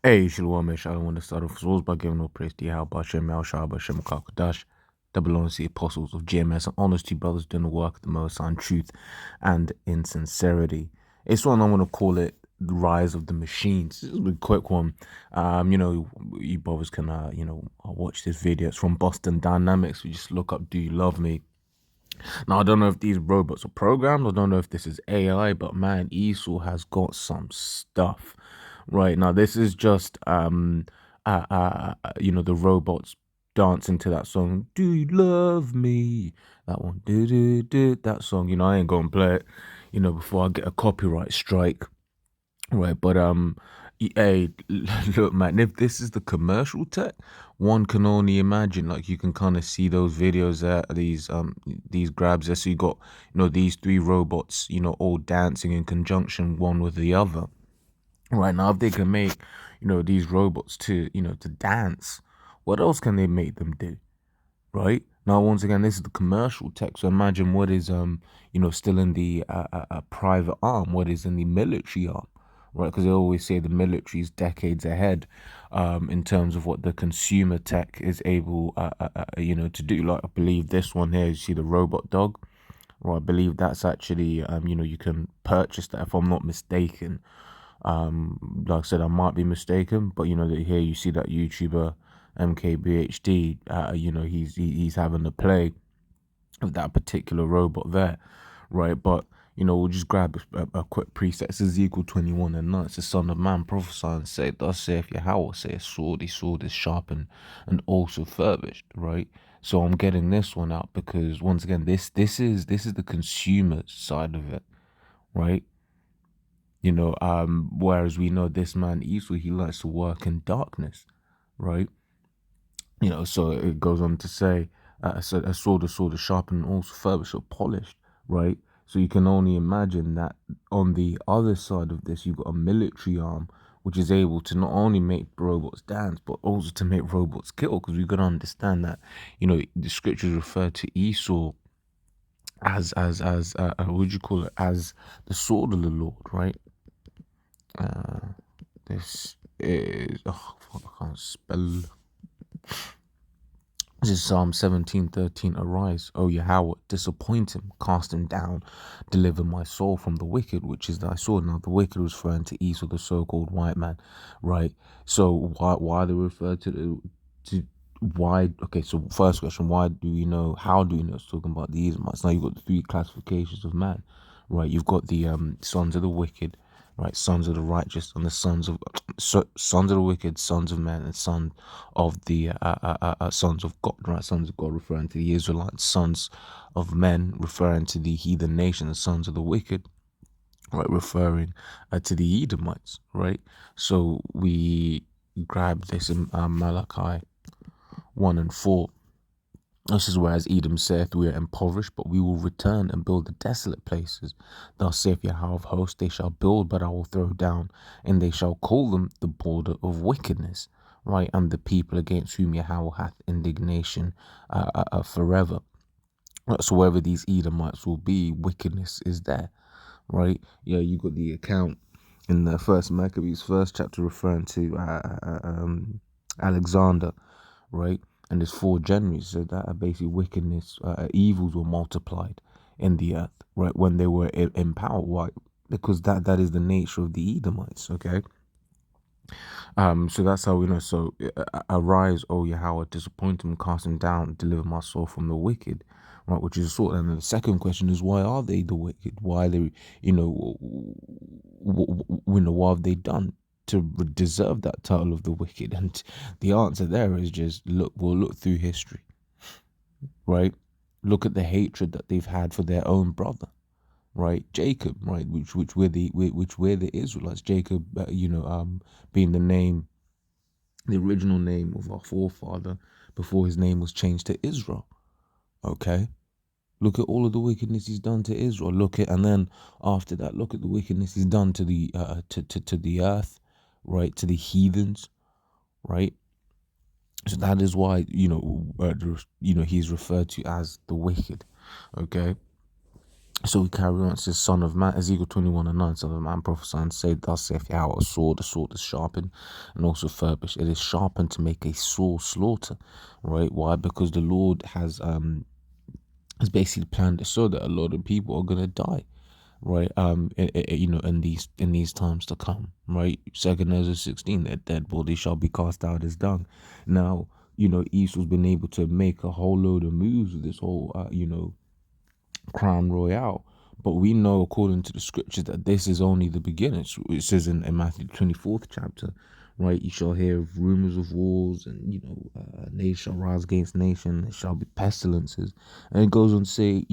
Hey, Shalom, Shalom. I want to start off as always by giving all praise to Yahweh, Hashem, Al Shah, Hashem, Kakadash, that belongs to the apostles of GMS and honest to brothers doing the work of the Most High in truth and in sincerity. It's one I want to call it the rise of the machines. This is a quick one. You brothers can, watch this video. It's from Boston Dynamics. We just look up, "Do you love me?" Now, I don't know if these robots are programmed. I don't know if this is AI, but man, Esau has got some stuff. Right now, this is just the robots dancing to that song. Do you love me? That one, that song. I ain't gonna play it. Before I get a copyright strike. Right, but hey, look, man, if this is the commercial tech, one can only imagine. Like you can kind of see those videos there, these grabs there. So you got these three robots, all dancing in conjunction, one with the other. Right now, if they can make these robots to dance, what else can they make them do? Right now, once again, this is the commercial tech. So imagine what is still in the private arm, what is in the military arm, right? Because they always say the military is decades ahead in terms of what the consumer tech is able to do. Like I believe this one here, you see the robot dog. Well, I believe that's actually you can purchase that if I'm not mistaken. Like I said, I might be mistaken, but here you see that YouTuber MKBHD. He's having a play of that particular robot there, right? But we'll just grab a quick preset. It's Ezekiel 21:9. It's the Son of Man prophesy and say, "Thus saith Yahweh, say a sword is sharpened and also furbished," right? So I'm getting this one out because once again, this is the consumer side of it, right? Whereas we know this man Esau, he likes to work in darkness, right? So it goes on to say, so a sword is sharpened and also furbished or polished, right? So you can only imagine that on the other side of this, you've got a military arm, which is able to not only make robots dance, but also to make robots kill. Because we've got to understand that, the scriptures refer to Esau as what would you call it, as the sword of the Lord, right? Uh, this is I can't spell. This is Psalm 17:13. Arise, O Yahweh, disappoint him, cast him down, deliver my soul from the wicked, which is thy sword. Now, the wicked was referring to Esau, the so-called white man, right? So, why they refer to why? Okay, so first question: why do we know? How do we know it's talking about the Edomites? Now, you've got the three classifications of man, right? You've got the sons of the wicked, right? Sons of the righteous, and the sons of the wicked, sons of men, and sons of the sons of God, right? Sons of God referring to the Israelites, sons of men referring to the heathen nation, and sons of the wicked, right, referring to the Edomites, right? So we grab this in Malachi 1:4. This is whereas Edom saith, we are impoverished, but we will return and build the desolate places. Thus saith Yahweh of hosts, they shall build, but I will throw down, and they shall call them the border of wickedness, right? And the people against whom Yahweh hath indignation forever. So wherever these Edomites will be, wickedness is there, right? Yeah, you got the account in the first Maccabees, first chapter, referring to Alexander, right? And there's four generals, so that basically wickedness, evils were multiplied in the earth, right? When they were in power, why? Because that is the nature of the Edomites, okay? So that's how we know. So arise, O Yahweh, disappoint him, cast him down, deliver my soul from the wicked, right? Which is a sort. And then the second question is, why are they the wicked? Why are they, what have they done to deserve that title of the wicked? And the answer there is just look. We'll look through history, right? Look at the hatred that they've had for their own brother, right? Jacob, right? Which we're the Israelites. Jacob, being the original name of our forefather before his name was changed to Israel. Okay, look at all of the wickedness he's done to Israel. And then after that, look at the wickedness he's done to the to the earth, right? To the heathens, right? So that is why he's referred to as the wicked. Okay. So we carry on. It says, Son of Man, Ezekiel 21:9, Son of Man, prophesy and say, Thus saith Yahweh, a sword is sharpened and also furbished. It is sharpened to make a sore slaughter, right? Why? Because the Lord has basically planned it so that a lot of people are gonna die, right? In these times to come, right? Second Ezra 16, that dead body shall be cast out as dung. Now, Esau's been able to make a whole load of moves with this whole, crown royale. But we know, according to the scriptures, that this is only the beginning. It says in Matthew 24th chapter, right? You shall hear of rumors of wars, and nation shall rise against nation. There shall be pestilences, and it goes on to say,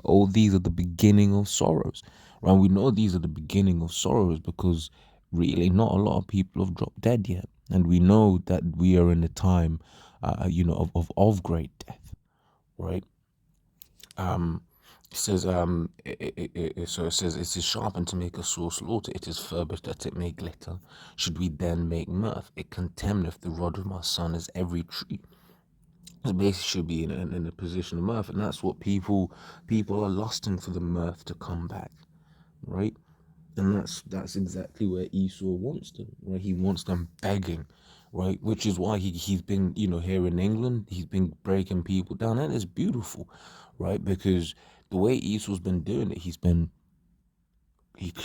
all these are the beginning of sorrows, right? We know these are the beginning of sorrows because really not a lot of people have dropped dead yet, and we know that we are in the time, of great death, right? Um, it says, so it says, it is sharpened to make a sore slaughter, it is furbished that it may glitter. Should we then make mirth? It contemneth the rod of my son as every tree. It basically should be in a position of mirth, and that's what people are lusting for the mirth to come back, right? And that's exactly where Esau wants them, right? He wants them begging, right? Which is why he's been, here in England, he's been breaking people down, and it's beautiful, right? Because the way Esau's been doing it, he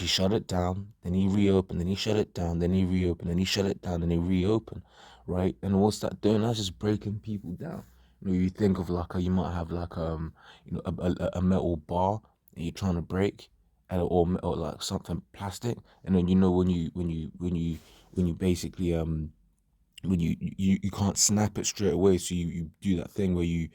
shut it down, then he reopened, then he shut it down, then he reopened, then he shut it down, then he reopened, right? And what's that doing? That's just breaking people down. You think of like you might have like a metal bar that you're trying to break, or like something plastic, and then when you basically when you can't snap it straight away, so you do that thing where you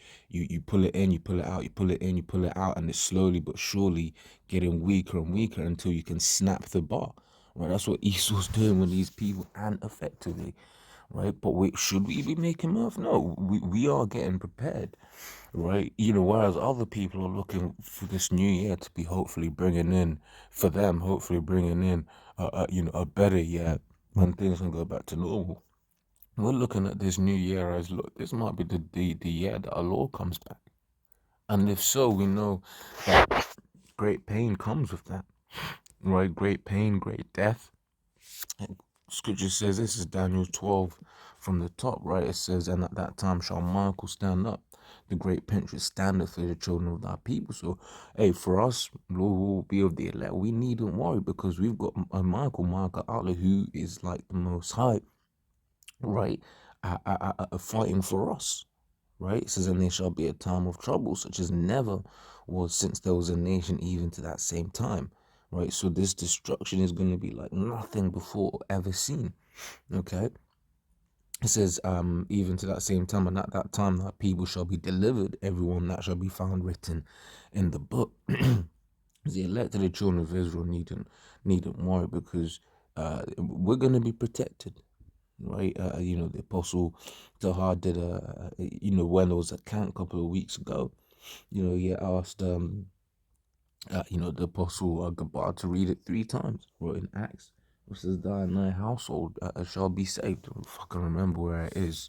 pull it in, you pull it out, you pull it in, you pull it out, and it's slowly but surely getting weaker and weaker until you can snap the bar, right? That's what Esau's doing with these people, and effectively, right? But wait, should we be making mirth? No, we are getting prepared, right? Whereas other people are looking for this new year to be hopefully bringing in, for them, hopefully bringing in a better year when things can go back to normal. We're looking at this new year as, look, this might be the year that our Lord comes back. And if so, we know that great pain comes with that, right? Great pain, great death. And scripture says, this is Daniel 12 from the top, right? It says, and at that time shall Michael stand up, the great prince standeth for the children of thy people. So, hey, for us, Lord will be of the elect. We needn't worry because we've got a Michael Allah, who is like the most high, right? Fighting for us, right? It says, and there shall be a time of trouble, such as never was since there was a nation, even to that same time, right? So this destruction is going to be like nothing before ever seen, okay? It says, even to that same time, and at that time, that people shall be delivered, everyone that shall be found written in the book. The elect of the children of Israel needn't worry because we're going to be protected, right? The apostle Tahar did when there was a count a couple of weeks ago, he asked the apostle Gabar to read it 3 times, or in Acts, which says, "Thy and thy household shall be saved." I don't fucking remember where it is.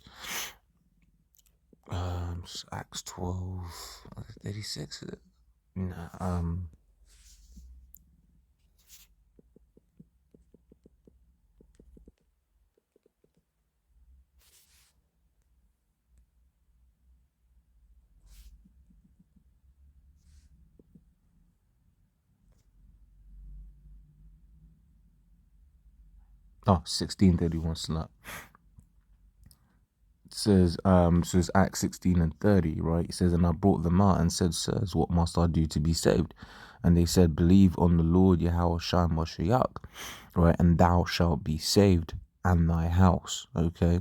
Acts 12:36. Nah, 16:31 slap. Says Acts 16:30, right? It says, and I brought them out and said, Sirs, what must I do to be saved? And they said, believe on the Lord Yahweh Shai Mashiach, right? And thou shalt be saved, and thy house, okay?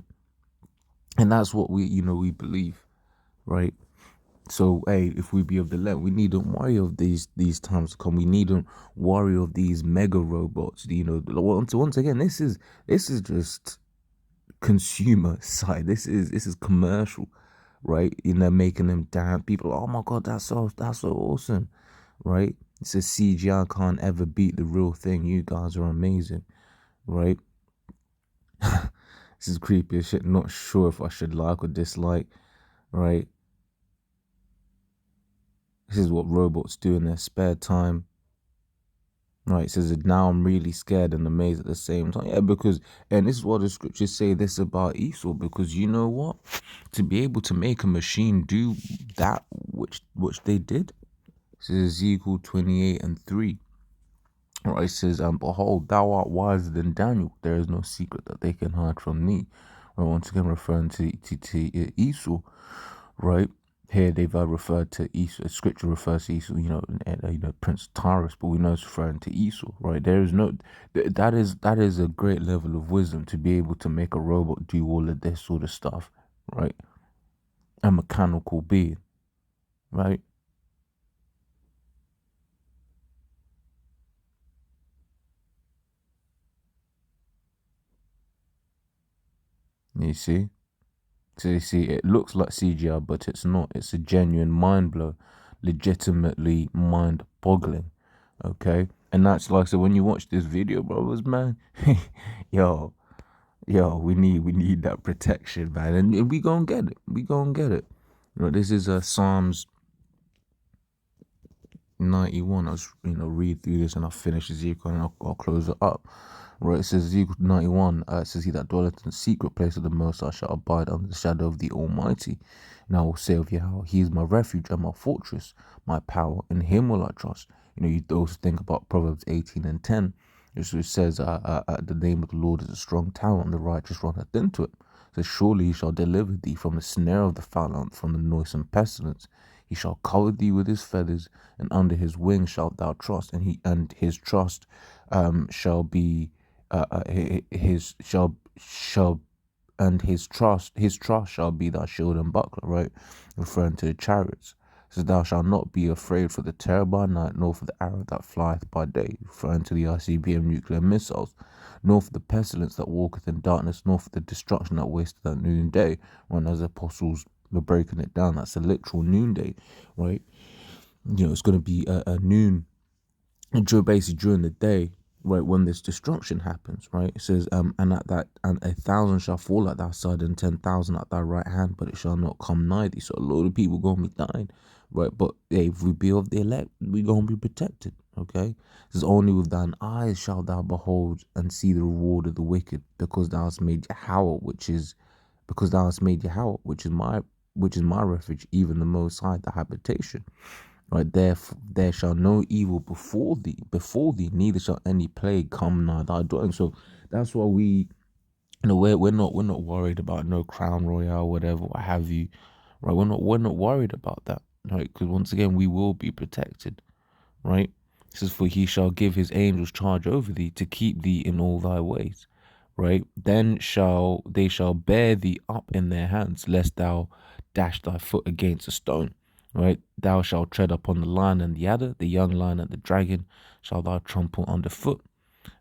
And that's what we believe, right? So, hey, if we be of the elect, we needn't worry of these times to come. We needn't worry of these mega robots. Once again, this is just consumer side. This is commercial, right? Making them damn people. Oh my god, that's so awesome, right? It says CGI can't ever beat the real thing. You guys are amazing, right? This is creepy as shit. Not sure if I should like or dislike, right? This is what robots do in their spare time. Right, it says now I'm really scared and amazed at the same time. Yeah, because and this is what the scriptures say this about Esau, because you know what? To be able to make a machine do that which they did. This is Ezekiel 28:3. Right, it says, behold, thou art wiser than Daniel. There is no secret that they can hide from thee. Right, once again referring to Esau, right? Here they've referred to Esau. Scripture refers to Esau, Prince Tyrus, but we know it's referring to Esau, right? There is no that is a great level of wisdom to be able to make a robot do all of this sort of stuff, right? A mechanical being, right? You see? So you see, it looks like CGI, but it's not. It's a genuine mind blow, legitimately mind boggling. Okay, and that's like so when you watch this video, brothers, man, yo, we need that protection, man, and we gonna get it. We gonna get it. This is Psalms 91. I was read through this and I'll finish Ezekiel and I'll close it up. Right, it says Ezekiel 91, it says, he that dwelleth in the secret place of the Most High shall abide under the shadow of the Almighty. And I will say of Yahweh, he is my refuge and my fortress, my power, in him will I trust. You also think about Proverbs 18:10, which says, the name of the Lord is a strong tower, and the righteous runneth into it. It says, surely he shall deliver thee from the snare of the fowler, from the noisome pestilence. He shall cover thee with his feathers, and under his wings shalt thou trust, and his trust shall be his shall and his trust shall be thy shield and buckler, right? Referring to the chariots. So thou shalt not be afraid for the terror by night, nor for the arrow that flieth by day, referring to the ICBM nuclear missiles, nor for the pestilence that walketh in darkness, nor for the destruction that wasteth at noonday. When as the apostles were breaking it down, that's a literal noonday, right? It's going to be a noon, basically during the day, right, when this destruction happens, right? It says, and at that, and 1,000 shall fall at thy side, and 10,000 at thy right hand, but it shall not come nigh thee. So a lot of people gonna be dying, right? But hey, if we be of the elect, we gonna be protected. Okay, it says, only with thine eyes shalt thou behold and see the reward of the wicked, because thou hast made Yahweh, which is my refuge, even the Most High, the habitation. Right, there shall no evil before thee, neither shall any plague come nigh thy dwelling. So that's why we're not worried about no crown royale, whatever, what have you. Right, we're not worried about that, right? Because once again, we will be protected, right? It says, for he shall give his angels charge over thee to keep thee in all thy ways, right? Then they shall bear thee up in their hands, lest thou dash thy foot against a stone. Right? Thou shalt tread upon the lion and the adder, the young lion and the dragon shall thou trample underfoot.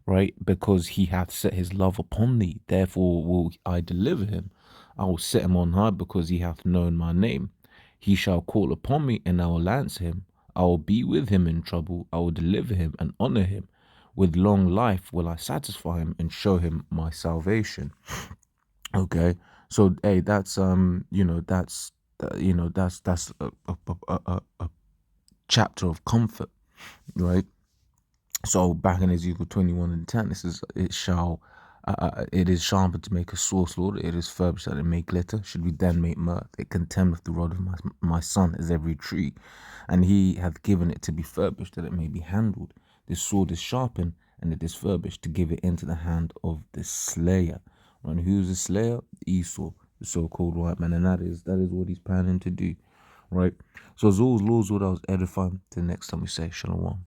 Right? Because he hath set his love upon thee, therefore will I deliver him. I will set him on high, because he hath known my name. He shall call upon me, and I will answer him. I will be with him in trouble. I will deliver him and honor him. With long life will I satisfy him and show him my salvation. Okay, so hey, that's that's a chapter of comfort, right? So back in Ezekiel 21:10, this is it is sharpened to make a source, Lord. It is furbished that it may glitter. Should we then make mirth? It contemneth the rod of my son as every tree, and he hath given it to be furbished that it may be handled. This sword is sharpened, and it is furbished to give it into the hand of the slayer. And who's the slayer? Esau, the so-called white man, and that is what he's planning to do, right? So as always, Lord's what I was edifying. Till next time we say shalom.